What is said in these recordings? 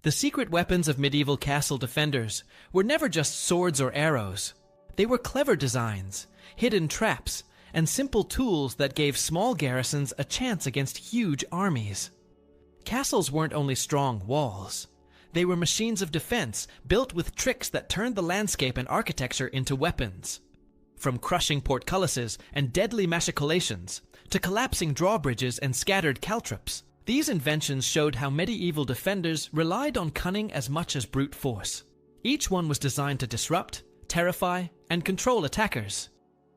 The secret weapons of medieval castle defenders were never just swords or arrows. They were clever designs, hidden traps, and simple tools that gave small garrisons a chance against huge armies. Castles weren't only strong walls. They were machines of defense built with tricks that turned the landscape and architecture into weapons. From crushing portcullises and deadly machicolations to collapsing drawbridges and scattered caltrops, these inventions showed how medieval defenders relied on cunning as much as brute force. Each one was designed to disrupt, terrify, and control attackers,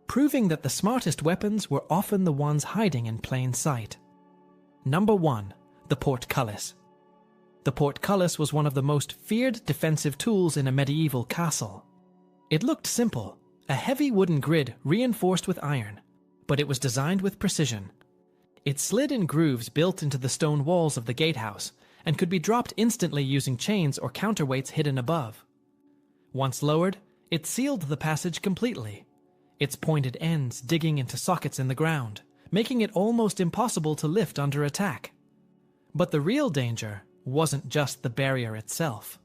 proving that the smartest weapons were often the ones hiding in plain sight. Number 1. The portcullis. The portcullis was one of the most feared defensive tools in a medieval castle. It looked simple, a heavy wooden grid reinforced with iron, but it was designed with precision. It slid in grooves built into the stone walls of the gatehouse and could be dropped instantly using chains or counterweights hidden above. Once lowered, it sealed the passage completely, its pointed ends digging into sockets in the ground, making it almost impossible to lift under attack. But the real danger wasn't just the barrier itself.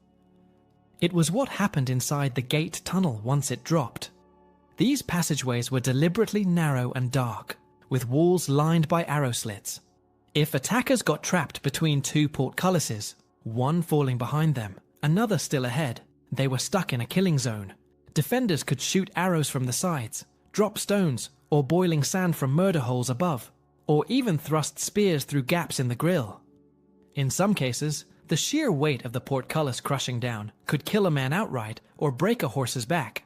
It was what happened inside the gate tunnel once it dropped. These passageways were deliberately narrow and dark, with walls lined by arrow slits. If attackers got trapped between two portcullises, one falling behind them, another still ahead, they were stuck in a killing zone. Defenders could shoot arrows from the sides, drop stones or boiling sand from murder holes above, or even thrust spears through gaps in the grille. In some cases, the sheer weight of the portcullis crushing down could kill a man outright or break a horse's back.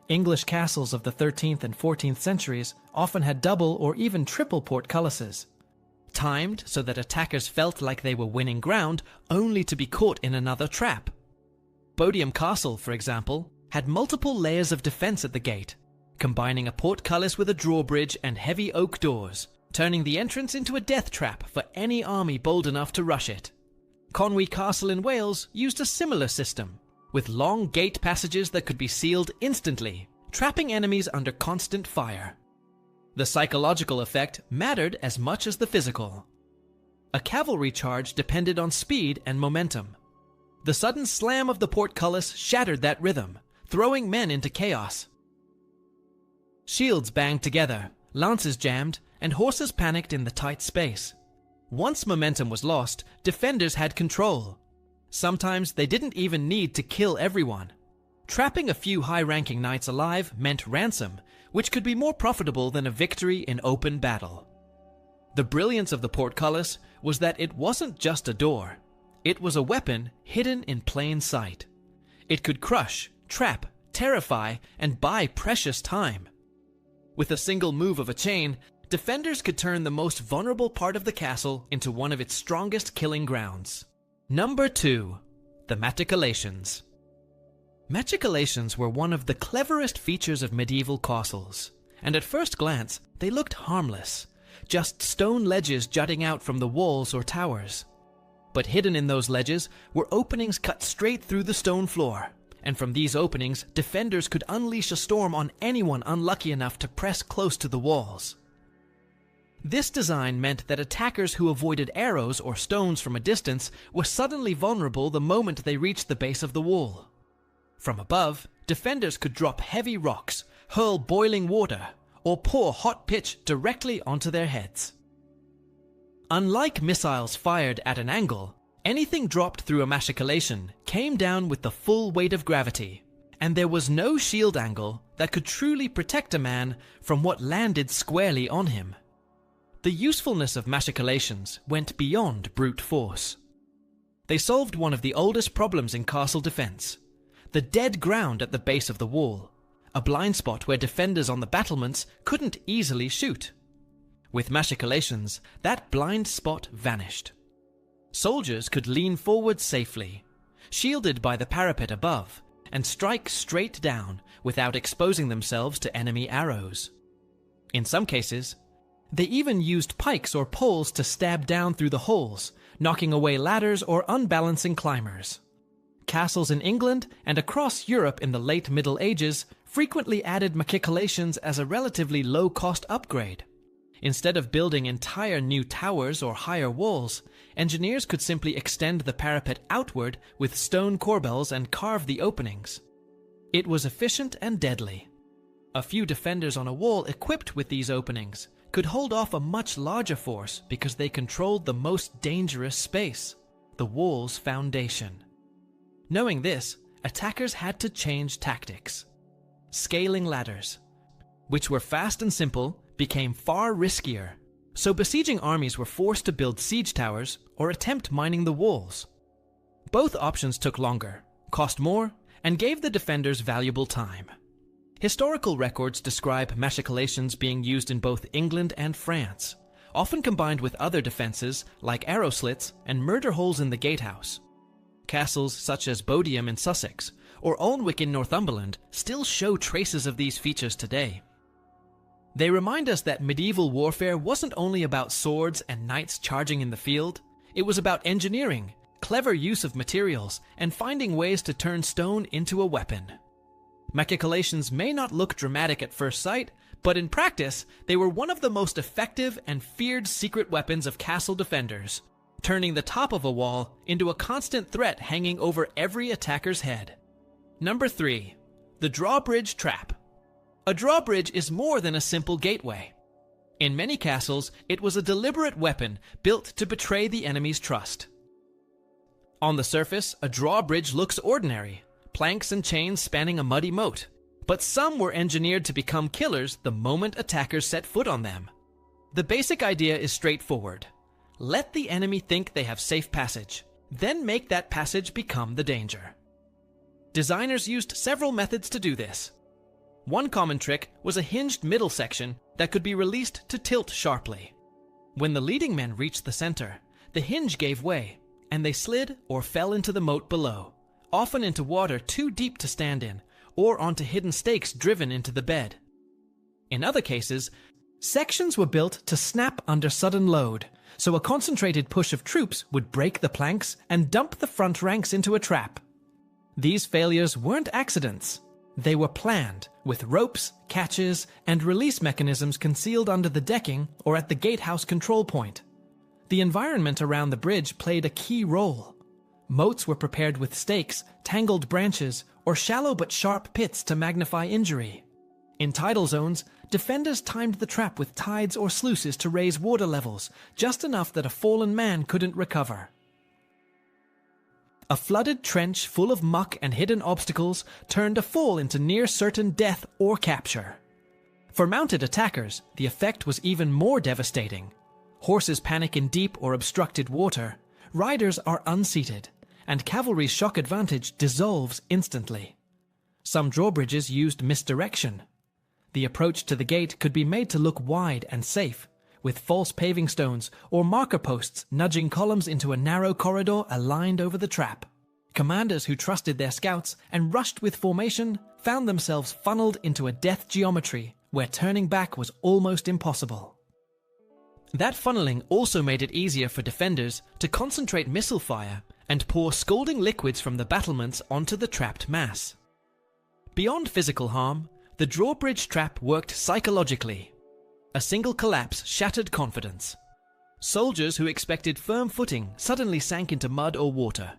English castles of the 13th and 14th centuries often had double or even triple portcullises, timed so that attackers felt like they were winning ground only to be caught in another trap. Bodiam Castle, for example, had multiple layers of defense at the gate, combining a portcullis with a drawbridge and heavy oak doors, turning the entrance into a death trap for any army bold enough to rush it. Conwy Castle in Wales used a similar system, with long gate passages that could be sealed instantly, trapping enemies under constant fire. The psychological effect mattered as much as the physical. A cavalry charge depended on speed and momentum. The sudden slam of the portcullis shattered that rhythm, throwing men into chaos. Shields banged together, lances jammed, and horses panicked in the tight space. Once momentum was lost, defenders had control. Sometimes they didn't even need to kill everyone. Trapping a few high-ranking knights alive meant ransom, which could be more profitable than a victory in open battle. The brilliance of the portcullis was that it wasn't just a door. It was a weapon hidden in plain sight. It could crush, trap, terrify, and buy precious time. With a single move of a chain, defenders could turn the most vulnerable part of the castle into one of its strongest killing grounds. Number 2. The machicolations. Machicolations were one of the cleverest features of medieval castles, and at first glance they looked harmless, just stone ledges jutting out from the walls or towers. But hidden in those ledges were openings cut straight through the stone floor, and from these openings defenders could unleash a storm on anyone unlucky enough to press close to the walls. This design meant that attackers who avoided arrows or stones from a distance were suddenly vulnerable the moment they reached the base of the wall. From above, defenders could drop heavy rocks, hurl boiling water, or pour hot pitch directly onto their heads. Unlike missiles fired at an angle, anything dropped through a machicolation came down with the full weight of gravity, and there was no shield angle that could truly protect a man from what landed squarely on him. The usefulness of machicolations went beyond brute force. They solved one of the oldest problems in castle defense: the dead ground at the base of the wall, a blind spot where defenders on the battlements couldn't easily shoot. With machicolations, that blind spot vanished. Soldiers could lean forward safely, shielded by the parapet above, and strike straight down without exposing themselves to enemy arrows. In some cases, they even used pikes or poles to stab down through the holes, knocking away ladders or unbalancing climbers. Castles in England and across Europe in the late Middle Ages frequently added machicolations as a relatively low-cost upgrade. Instead of building entire new towers or higher walls, engineers could simply extend the parapet outward with stone corbels and carve the openings. It was efficient and deadly. A few defenders on a wall equipped with these openings could hold off a much larger force because they controlled the most dangerous space, the wall's foundation. Knowing this, attackers had to change tactics. Scaling ladders, which were fast and simple, became far riskier, so besieging armies were forced to build siege towers or attempt mining the walls. Both options took longer, cost more, and gave the defenders valuable time. Historical records describe machicolations being used in both England and France, often combined with other defenses like arrow slits and murder holes in the gatehouse. Castles such as Bodiam in Sussex or Alnwick in Northumberland still show traces of these features today. They remind us that medieval warfare wasn't only about swords and knights charging in the field, it was about engineering, clever use of materials, and finding ways to turn stone into a weapon. Machicolations may not look dramatic at first sight, but in practice, they were one of the most effective and feared secret weapons of castle defenders, turning the top of a wall into a constant threat hanging over every attacker's head. Number 3. The drawbridge trap. A drawbridge is more than a simple gateway. In many castles, it was a deliberate weapon built to betray the enemy's trust. On the surface, a drawbridge looks ordinary, planks and chains spanning a muddy moat, but some were engineered to become killers the moment attackers set foot on them. The basic idea is straightforward. Let the enemy think they have safe passage, then make that passage become the danger. Designers used several methods to do this. One common trick was a hinged middle section that could be released to tilt sharply. When the leading men reached the center, the hinge gave way, and they slid or fell into the moat below, often into water too deep to stand in, or onto hidden stakes driven into the bed. In other cases, sections were built to snap under sudden load, so a concentrated push of troops would break the planks and dump the front ranks into a trap. These failures weren't accidents. They were planned, with ropes, catches, and release mechanisms concealed under the decking or at the gatehouse control point. The environment around the bridge played a key role. Moats were prepared with stakes, tangled branches, or shallow but sharp pits to magnify injury. In tidal zones, defenders timed the trap with tides or sluices to raise water levels, just enough that a fallen man couldn't recover. A flooded trench full of muck and hidden obstacles turned a fall into near-certain death or capture. For mounted attackers, the effect was even more devastating. Horses panic in deep or obstructed water, riders are unseated, and cavalry's shock advantage dissolves instantly. Some drawbridges used misdirection. The approach to the gate could be made to look wide and safe, with false paving stones or marker posts nudging columns into a narrow corridor aligned over the trap. Commanders who trusted their scouts and rushed with formation found themselves funneled into a death geometry where turning back was almost impossible. That funneling also made it easier for defenders to concentrate missile fire and pour scalding liquids from the battlements onto the trapped mass. Beyond physical harm, the drawbridge trap worked psychologically. A single collapse shattered confidence. Soldiers who expected firm footing suddenly sank into mud or water.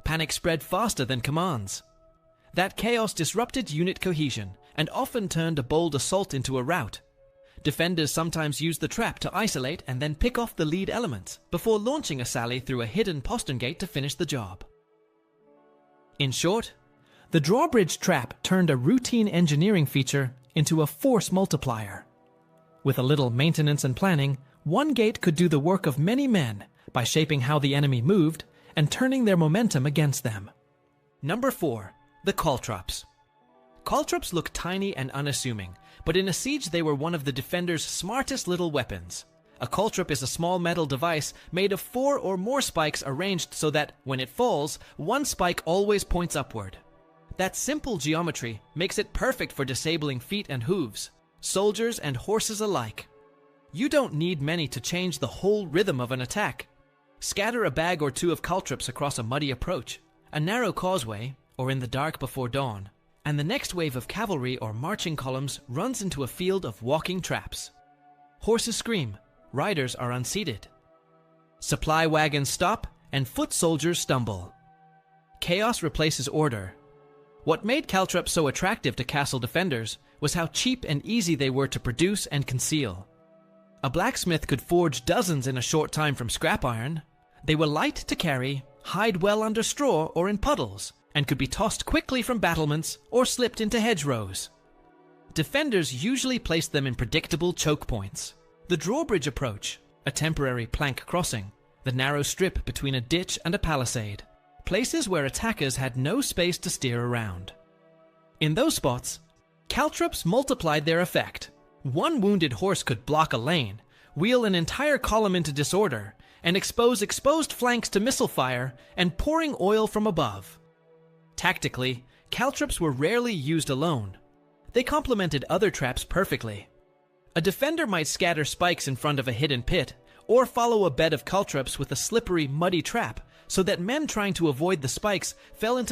Panic spread faster than commands. That chaos disrupted unit cohesion and often turned a bold assault into a rout. Defenders sometimes used the trap to isolate and then pick off the lead elements before launching a sally through a hidden postern gate to finish the job. In short, the drawbridge trap turned a routine engineering feature into a force multiplier. With a little maintenance and planning, one gate could do the work of many men by shaping how the enemy moved and turning their momentum against them. Number 4. The caltrops. Caltrops look tiny and unassuming, but in a siege they were one of the defenders' smartest little weapons. A caltrop is a small metal device made of 4 or more spikes arranged so that, when it falls, one spike always points upward. That simple geometry makes it perfect for disabling feet and hooves, soldiers and horses alike. You don't need many to change the whole rhythm of an attack. Scatter a bag or two of caltrops across a muddy approach, a narrow causeway, or in the dark before dawn, and the next wave of cavalry or marching columns runs into a field of walking traps. Horses scream, riders are unseated. Supply wagons stop, and foot soldiers stumble. Chaos replaces order. What made caltrops so attractive to castle defenders was how cheap and easy they were to produce and conceal. A blacksmith could forge dozens in a short time from scrap iron. They were light to carry, hide well under straw or in puddles, and could be tossed quickly from battlements or slipped into hedgerows. Defenders usually placed them in predictable choke points. The drawbridge approach, a temporary plank crossing, the narrow strip between a ditch and a palisade, places where attackers had no space to steer around. In those spots, caltrops multiplied their effect. One wounded horse could block a lane, wheel an entire column into disorder, and expose exposed flanks to missile fire and pouring oil from above. Tactically, caltrops were rarely used alone. They complemented other traps perfectly. A defender might scatter spikes in front of a hidden pit, or follow a bed of caltrops with a slippery, muddy trap, so that men trying to avoid the spikes fell into